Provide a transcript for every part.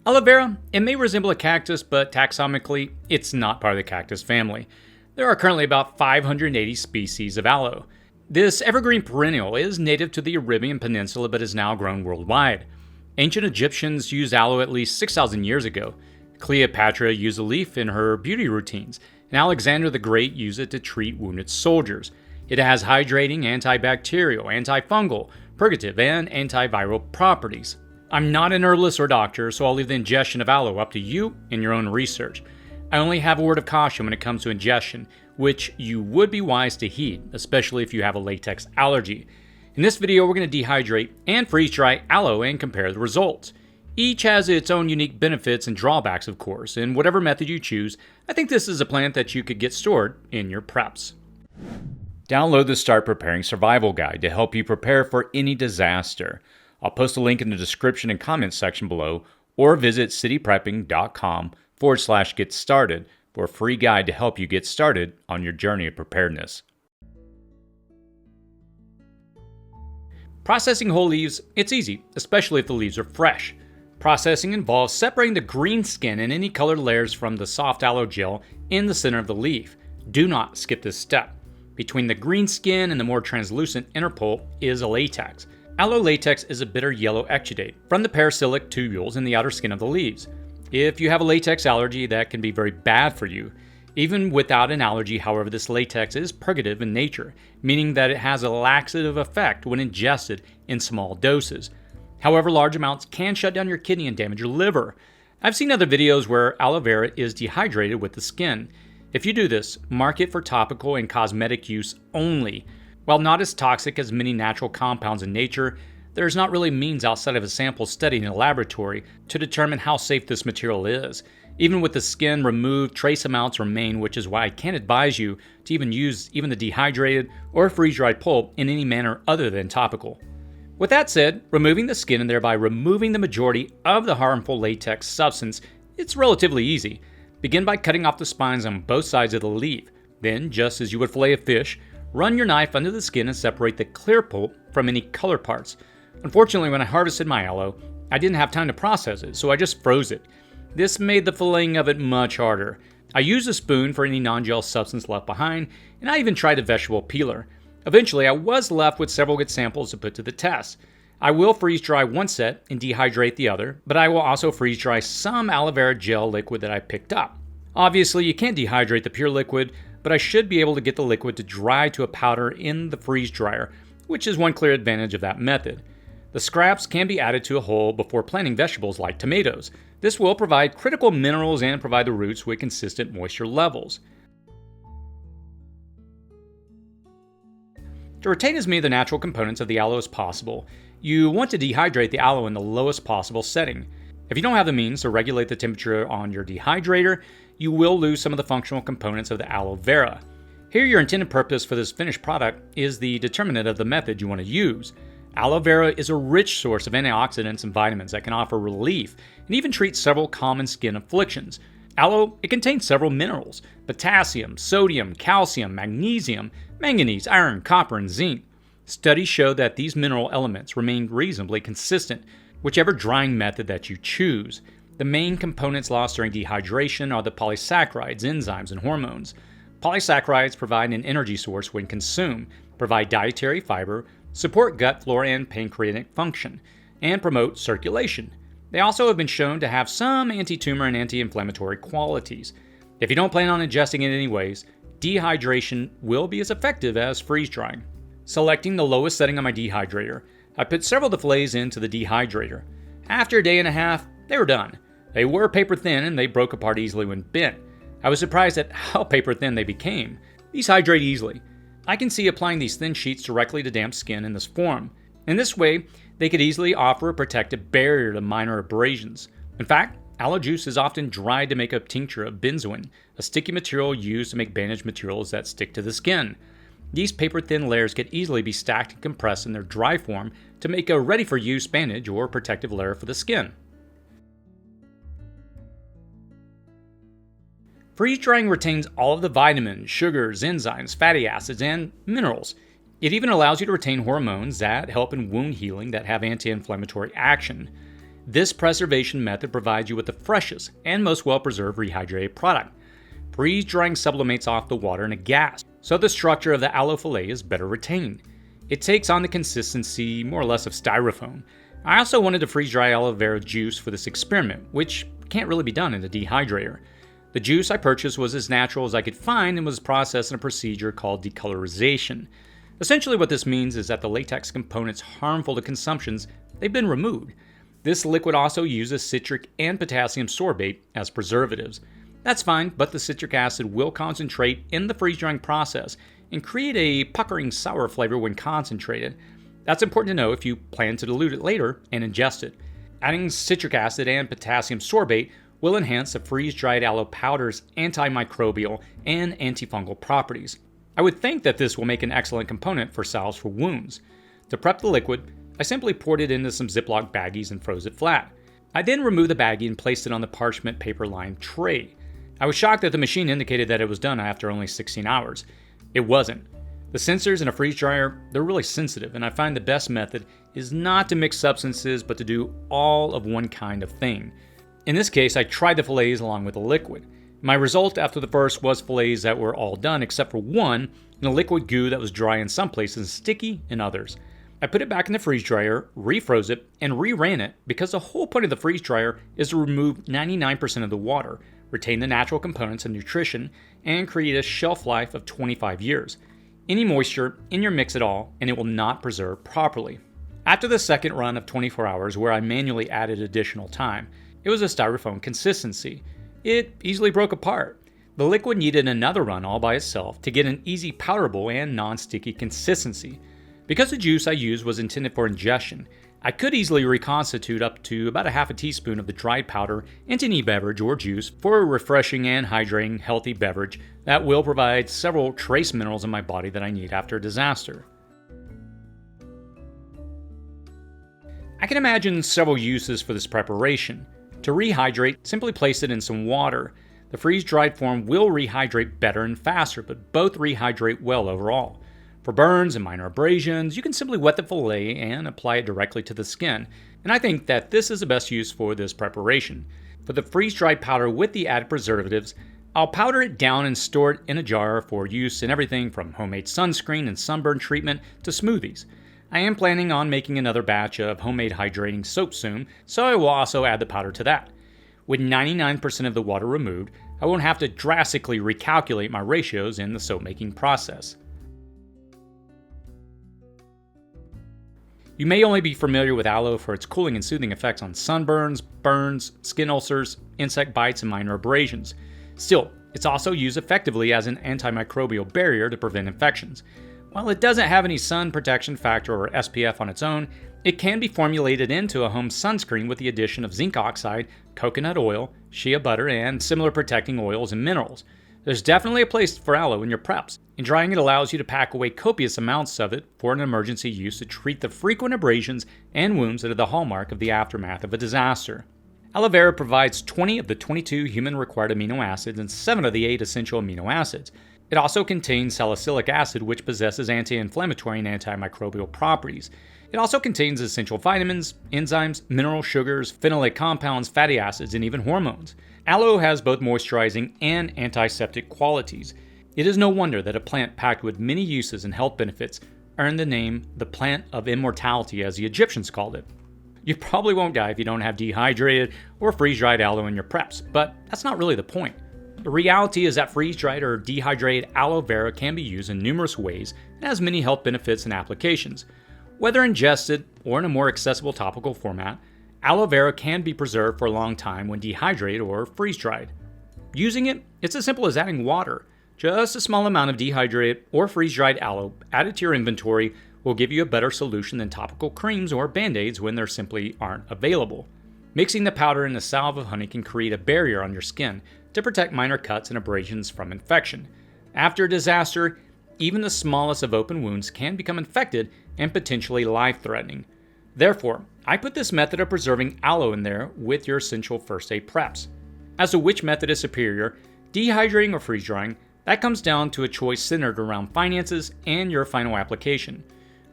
Aloe vera, it may resemble a cactus, but taxonomically, it's not part of the cactus family. There are currently about 580 species of aloe. This evergreen perennial is native to the Arabian Peninsula but is now grown worldwide. Ancient Egyptians used aloe at least 6,000 years ago. Cleopatra used the leaf in her beauty routines, and Alexander the Great used it to treat wounded soldiers. It has hydrating, antibacterial, antifungal, purgative, and antiviral properties. I'm not an herbalist or doctor, so I'll leave the ingestion of aloe up to you and your own research. I only have a word of caution when it comes to ingestion, which you would be wise to heed, especially if you have a latex allergy. In this video, we're going to dehydrate and freeze dry aloe and compare the results. Each has its own unique benefits and drawbacks, of course, and whatever method you choose, I think this is a plant that you could get stored in your preps. Download the Start Preparing Survival Guide to help you prepare for any disaster. I'll post a link in the description and comments section below, or visit cityprepping.com/get started for a free guide to help you get started on your journey of preparedness. Processing whole leaves, it's easy, especially if the leaves are fresh. Processing involves separating the green skin and any colored layers from the soft aloe gel in the center of the leaf. Do not skip this step. Between the green skin and the more translucent inner pulp is a latex. Aloe latex is a bitter yellow exudate from the pericillic tubules in the outer skin of the leaves. If you have a latex allergy, that can be very bad for you. Even without an allergy, however, this latex is purgative in nature, meaning that it has a laxative effect when ingested in small doses. However, large amounts can shut down your kidney and damage your liver. I've seen other videos where aloe vera is dehydrated with the skin. If you do this, mark it for topical and cosmetic use only. While not as toxic as many natural compounds in nature, there is not really means outside of a sample study in a laboratory to determine how safe this material is. Even with the skin removed, trace amounts remain, which is why I can't advise you to even use the dehydrated or freeze-dried pulp in any manner other than topical. With that said, removing the skin and thereby removing the majority of the harmful latex substance, it's relatively easy. Begin by cutting off the spines on both sides of the leaf. Then, just as you would fillet a fish, run your knife under the skin and separate the clear pulp from any color parts. Unfortunately, when I harvested my aloe, I didn't have time to process it, so I just froze it. This made the filleting of it much harder. I used a spoon for any non-gel substance left behind, and I even tried a vegetable peeler. Eventually, I was left with several good samples to put to the test. I will freeze dry one set and dehydrate the other, but I will also freeze dry some aloe vera gel liquid that I picked up. Obviously, you can't dehydrate the pure liquid, but I should be able to get the liquid to dry to a powder in the freeze dryer, which is one clear advantage of that method. The scraps can be added to a hole before planting vegetables like tomatoes. This will provide critical minerals and provide the roots with consistent moisture levels. To retain as many of the natural components of the aloe as possible, you want to dehydrate the aloe in the lowest possible setting. If you don't have the means to regulate the temperature on your dehydrator, you will lose some of the functional components of the aloe vera. Here, your intended purpose for this finished product is the determinant of the method you want to use. Aloe vera is a rich source of antioxidants and vitamins that can offer relief and even treat several common skin afflictions. Aloe, it contains several minerals: potassium, sodium, calcium, magnesium, manganese, iron, copper, and zinc. Studies show that these mineral elements remain reasonably consistent, whichever drying method that you choose. The main components lost during dehydration are the polysaccharides, enzymes, and hormones. Polysaccharides provide an energy source when consumed, provide dietary fiber, support gut flora and pancreatic function, and promote circulation. They also have been shown to have some anti-tumor and anti-inflammatory qualities. If you don't plan on ingesting it anyways, dehydration will be as effective as freeze drying. Selecting the lowest setting on my dehydrator, I put several of the fillets into the dehydrator. After a day and a half, they were done. They were paper thin and they broke apart easily when bent. I was surprised at how paper thin they became. These hydrate easily. I can see applying these thin sheets directly to damp skin in this form. In this way, they could easily offer a protective barrier to minor abrasions. In fact, aloe juice is often dried to make a tincture of benzoin, a sticky material used to make bandage materials that stick to the skin. These paper-thin layers could easily be stacked and compressed in their dry form to make a ready-for-use bandage or protective layer for the skin. Freeze drying retains all of the vitamins, sugars, enzymes, fatty acids, and minerals. It even allows you to retain hormones that help in wound healing that have anti-inflammatory action. This preservation method provides you with the freshest and most well-preserved rehydrated product. Freeze-drying sublimates off the water in a gas, so the structure of the aloe fillet is better retained. It takes on the consistency more or less of styrofoam. I also wanted to freeze-dry aloe vera juice for this experiment, which can't really be done in a dehydrator. The juice I purchased was as natural as I could find and was processed in a procedure called decolorization. Essentially what this means is that the latex components harmful to consumptions, they've been removed. This liquid also uses citric and potassium sorbate as preservatives. That's fine, but the citric acid will concentrate in the freeze-drying process and create a puckering sour flavor when concentrated. That's important to know if you plan to dilute it later and ingest it. Adding citric acid and potassium sorbate will enhance the freeze-dried aloe powder's antimicrobial and antifungal properties. I would think that this will make an excellent component for salves for wounds. To prep the liquid, I simply poured it into some Ziploc baggies and froze it flat. I then removed the baggie and placed it on the parchment paper-lined tray. I was shocked that the machine indicated that it was done after only 16 hours. It wasn't. The sensors in a freeze dryer, they're really sensitive, and I find the best method is not to mix substances but to do all of one kind of thing. In this case, I tried the fillets along with the liquid. My result after the first was fillets that were all done except for one, and a liquid goo that was dry in some places and sticky in others. I put it back in the freeze dryer, refroze it, and re-ran it because the whole point of the freeze dryer is to remove 99% of the water, retain the natural components and nutrition, and create a shelf life of 25 years. Any moisture in your mix at all, and it will not preserve properly. After the second run of 24 hours where I manually added additional time, it was a styrofoam consistency. It easily broke apart. The liquid needed another run all by itself to get an easy powderable and non-sticky consistency. Because the juice I used was intended for ingestion, I could easily reconstitute up to about a half a teaspoon of the dried powder into any beverage or juice for a refreshing and hydrating healthy beverage that will provide several trace minerals in my body that I need after a disaster. I can imagine several uses for this preparation. To rehydrate, simply place it in some water. The freeze-dried form will rehydrate better and faster, but both rehydrate well overall. For burns and minor abrasions, you can simply wet the fillet and apply it directly to the skin, and I think that this is the best use for this preparation. For the freeze-dried powder with the added preservatives, I'll powder it down and store it in a jar for use in everything from homemade sunscreen and sunburn treatment to smoothies. I am planning on making another batch of homemade hydrating soap soon, so I will also add the powder to that. With 99% of the water removed, I won't have to drastically recalculate my ratios in the soap making process. You may only be familiar with aloe for its cooling and soothing effects on sunburns, burns, skin ulcers, insect bites, and minor abrasions. Still, it's also used effectively as an antimicrobial barrier to prevent infections. While it doesn't have any sun protection factor or SPF on its own, it can be formulated into a home sunscreen with the addition of zinc oxide, coconut oil, shea butter, and similar protecting oils and minerals. There's definitely a place for aloe in your preps, and drying it allows you to pack away copious amounts of it for an emergency use to treat the frequent abrasions and wounds that are the hallmark of the aftermath of a disaster. Aloe vera provides 20 of the 22 human-required amino acids and 7 of the 8 essential amino acids. It also contains salicylic acid, which possesses anti-inflammatory and antimicrobial properties. It also contains essential vitamins, enzymes, mineral sugars, phenolic compounds, fatty acids, and even hormones. Aloe has both moisturizing and antiseptic qualities. It is no wonder that a plant packed with many uses and health benefits earned the name the plant of immortality, as the Egyptians called it. You probably won't die if you don't have dehydrated or freeze-dried aloe in your preps, but that's not really the point. The reality is that freeze-dried or dehydrated aloe vera can be used in numerous ways and has many health benefits and applications. Whether ingested or in a more accessible topical format, aloe vera can be preserved for a long time when dehydrated or freeze-dried. Using it, it's as simple as adding water. Just a small amount of dehydrated or freeze-dried aloe added to your inventory will give you a better solution than topical creams or band-aids when there simply aren't available. Mixing the powder in a salve of honey can create a barrier on your skin to protect minor cuts and abrasions from infection. After a disaster, even the smallest of open wounds can become infected and potentially life-threatening. Therefore, I put this method of preserving aloe in there with your essential first aid preps. As to which method is superior, dehydrating or freeze-drying, that comes down to a choice centered around finances and your final application.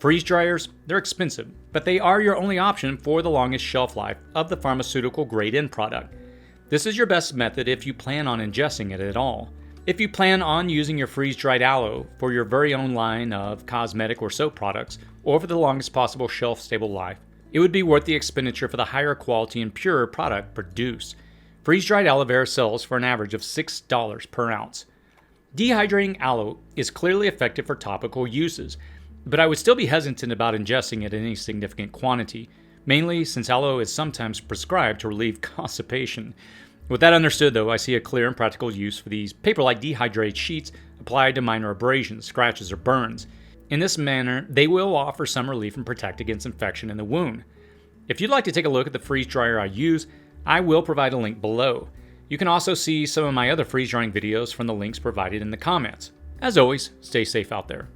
Freeze dryers, they're expensive, but they are your only option for the longest shelf life of the pharmaceutical grade end product. This is your best method if you plan on ingesting it at all. If you plan on using your freeze-dried aloe for your very own line of cosmetic or soap products, or for the longest possible shelf-stable life, it would be worth the expenditure for the higher quality and purer product produced. Freeze-dried aloe vera sells for an average of $6 per ounce. Dehydrating aloe is clearly effective for topical uses, but I would still be hesitant about ingesting it in any significant quantity, mainly since aloe is sometimes prescribed to relieve constipation. With that understood, though, I see a clear and practical use for these paper-like dehydrated sheets applied to minor abrasions, scratches, or burns. In this manner, they will offer some relief and protect against infection in the wound. If you'd like to take a look at the freeze dryer I use, I will provide a link below. You can also see some of my other freeze drying videos from the links provided in the comments. As always, stay safe out there.